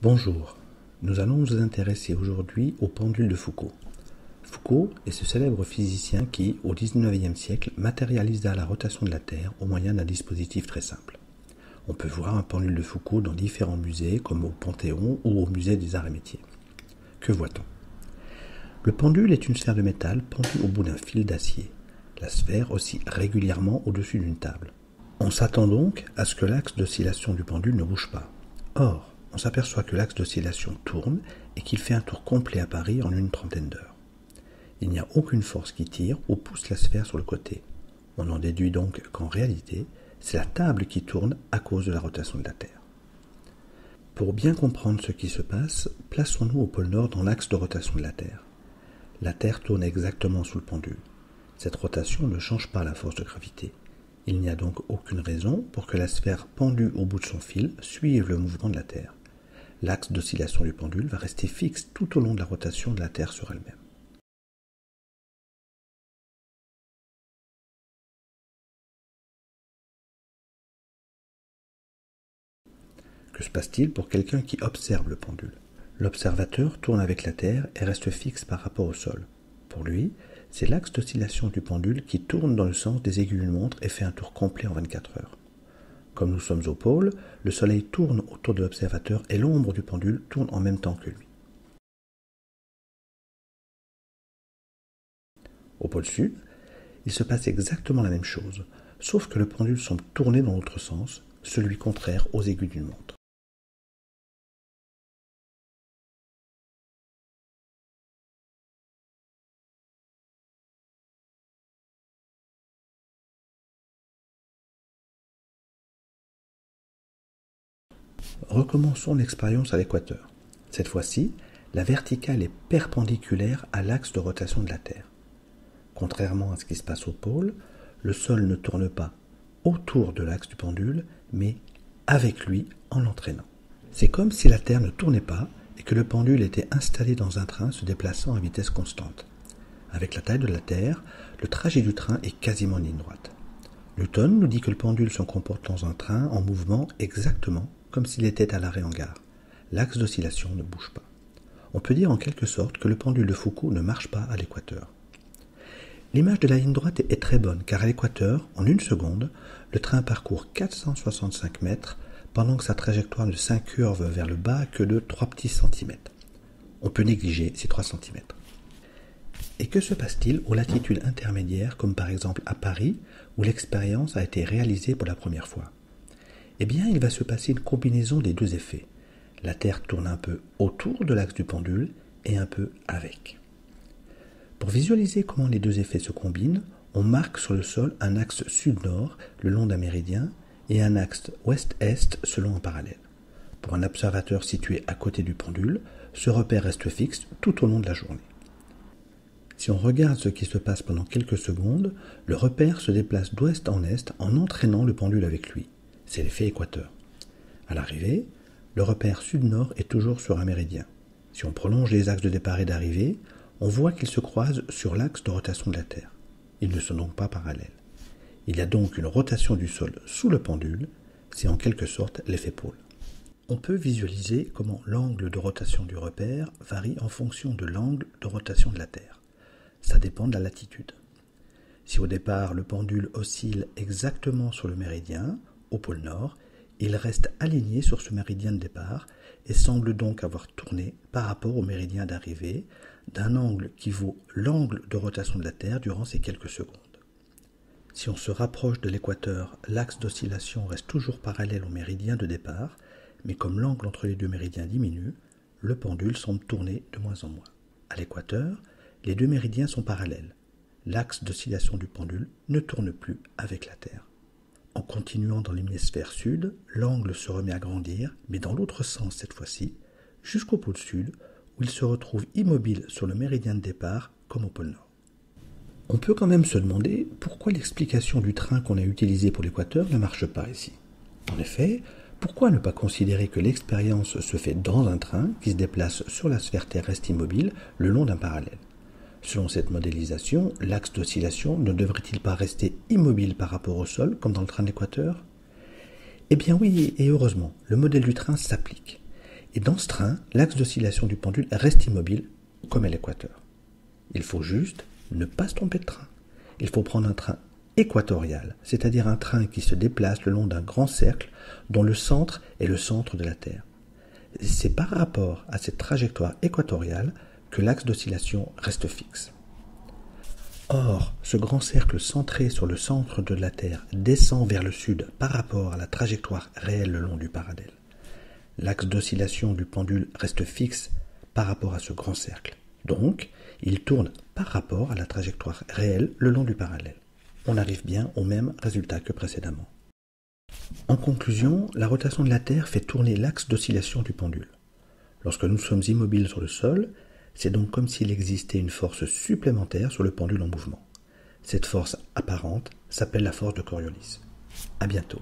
Bonjour, nous allons nous intéresser aujourd'hui au pendule de Foucault. Foucault est ce célèbre physicien qui, au XIXe siècle, matérialisa la rotation de la Terre au moyen d'un dispositif très simple. On peut voir un pendule de Foucault dans différents musées, comme au Panthéon ou au musée des Arts et Métiers. Que voit-on? Le pendule est une sphère de métal pendue au bout d'un fil d'acier. La sphère oscille régulièrement au-dessus d'une table. On s'attend donc à ce que l'axe d'oscillation du pendule ne bouge pas. Or, on s'aperçoit que l'axe d'oscillation tourne et qu'il fait un tour complet à Paris en une trentaine d'heures. Il n'y a aucune force qui tire ou pousse la sphère sur le côté. On en déduit donc qu'en réalité, c'est la table qui tourne à cause de la rotation de la Terre. Pour bien comprendre ce qui se passe, plaçons-nous au pôle Nord dans l'axe de rotation de la Terre. La Terre tourne exactement sous le pendule. Cette rotation ne change pas la force de gravité. Il n'y a donc aucune raison pour que la sphère pendue au bout de son fil suive le mouvement de la Terre. L'axe d'oscillation du pendule va rester fixe tout au long de la rotation de la Terre sur elle-même. Que se passe-t-il pour quelqu'un qui observe le pendule? L'observateur tourne avec la Terre et reste fixe par rapport au sol. Pour lui, c'est l'axe d'oscillation du pendule qui tourne dans le sens des aiguilles d'une montre et fait un tour complet en 24 heures. Comme nous sommes au pôle, le Soleil tourne autour de l'observateur et l'ombre du pendule tourne en même temps que lui. Au pôle sud, il se passe exactement la même chose, sauf que le pendule semble tourner dans l'autre sens, celui contraire aux aiguilles d'une montre. Recommençons l'expérience à l'équateur. Cette fois-ci, la verticale est perpendiculaire à l'axe de rotation de la Terre. Contrairement à ce qui se passe au pôle, le sol ne tourne pas autour de l'axe du pendule, mais avec lui en l'entraînant. C'est comme si la Terre ne tournait pas et que le pendule était installé dans un train se déplaçant à vitesse constante. Avec la taille de la Terre, le trajet du train est quasiment en ligne droite. Newton nous dit que le pendule se comporte dans un train en mouvement exactement comme s'il était à l'arrêt en gare. L'axe d'oscillation ne bouge pas. On peut dire en quelque sorte que le pendule de Foucault ne marche pas à l'équateur. L'image de la ligne droite est très bonne, car à l'équateur, en une seconde, le train parcourt 465 mètres, pendant que sa trajectoire ne s'incurve vers le bas que de 3 petits centimètres. On peut négliger ces 3 centimètres. Et que se passe-t-il aux latitudes intermédiaires, comme par exemple à Paris, où l'expérience a été réalisée pour la première fois? Eh bien, il va se passer une combinaison des deux effets. La Terre tourne un peu autour de l'axe du pendule et un peu avec. Pour visualiser comment les deux effets se combinent, on marque sur le sol un axe sud-nord le long d'un méridien et un axe ouest-est selon un parallèle. Pour un observateur situé à côté du pendule, ce repère reste fixe tout au long de la journée. Si on regarde ce qui se passe pendant quelques secondes, le repère se déplace d'ouest en est en entraînant le pendule avec lui. C'est l'effet équateur. À l'arrivée, le repère sud-nord est toujours sur un méridien. Si on prolonge les axes de départ et d'arrivée, on voit qu'ils se croisent sur l'axe de rotation de la Terre. Ils ne sont donc pas parallèles. Il y a donc une rotation du sol sous le pendule, c'est en quelque sorte l'effet pôle. On peut visualiser comment l'angle de rotation du repère varie en fonction de l'angle de rotation de la Terre. Ça dépend de la latitude. Si au départ le pendule oscille exactement sur le méridien, au pôle Nord, il reste aligné sur ce méridien de départ et semble donc avoir tourné par rapport au méridien d'arrivée d'un angle qui vaut l'angle de rotation de la Terre durant ces quelques secondes. Si on se rapproche de l'équateur, l'axe d'oscillation reste toujours parallèle au méridien de départ, mais comme l'angle entre les deux méridiens diminue, le pendule semble tourner de moins en moins. À l'équateur, les deux méridiens sont parallèles. L'axe d'oscillation du pendule ne tourne plus avec la Terre. En continuant dans l'hémisphère sud, l'angle se remet à grandir, mais dans l'autre sens cette fois-ci, jusqu'au pôle sud, où il se retrouve immobile sur le méridien de départ, comme au pôle Nord. On peut quand même se demander pourquoi l'explication du train qu'on a utilisé pour l'équateur ne marche pas ici. En effet, pourquoi ne pas considérer que l'expérience se fait dans un train qui se déplace sur la sphère terrestre immobile le long d'un parallèle? Selon cette modélisation, l'axe d'oscillation ne devrait-il pas rester immobile par rapport au sol, comme dans le train de l'équateur? Eh bien oui, et heureusement, le modèle du train s'applique. Et dans ce train, l'axe d'oscillation du pendule reste immobile, comme à l'équateur. Il faut juste ne pas se tromper de train. Il faut prendre un train équatorial, c'est-à-dire un train qui se déplace le long d'un grand cercle dont le centre est le centre de la Terre. C'est par rapport à cette trajectoire équatoriale que l'axe d'oscillation reste fixe. Or, ce grand cercle centré sur le centre de la Terre descend vers le sud par rapport à la trajectoire réelle le long du parallèle. L'axe d'oscillation du pendule reste fixe par rapport à ce grand cercle. Donc, il tourne par rapport à la trajectoire réelle le long du parallèle. On arrive bien au même résultat que précédemment. En conclusion, la rotation de la Terre fait tourner l'axe d'oscillation du pendule. Lorsque nous sommes immobiles sur le sol, c'est donc comme s'il existait une force supplémentaire sur le pendule en mouvement. Cette force apparente s'appelle la force de Coriolis. À bientôt.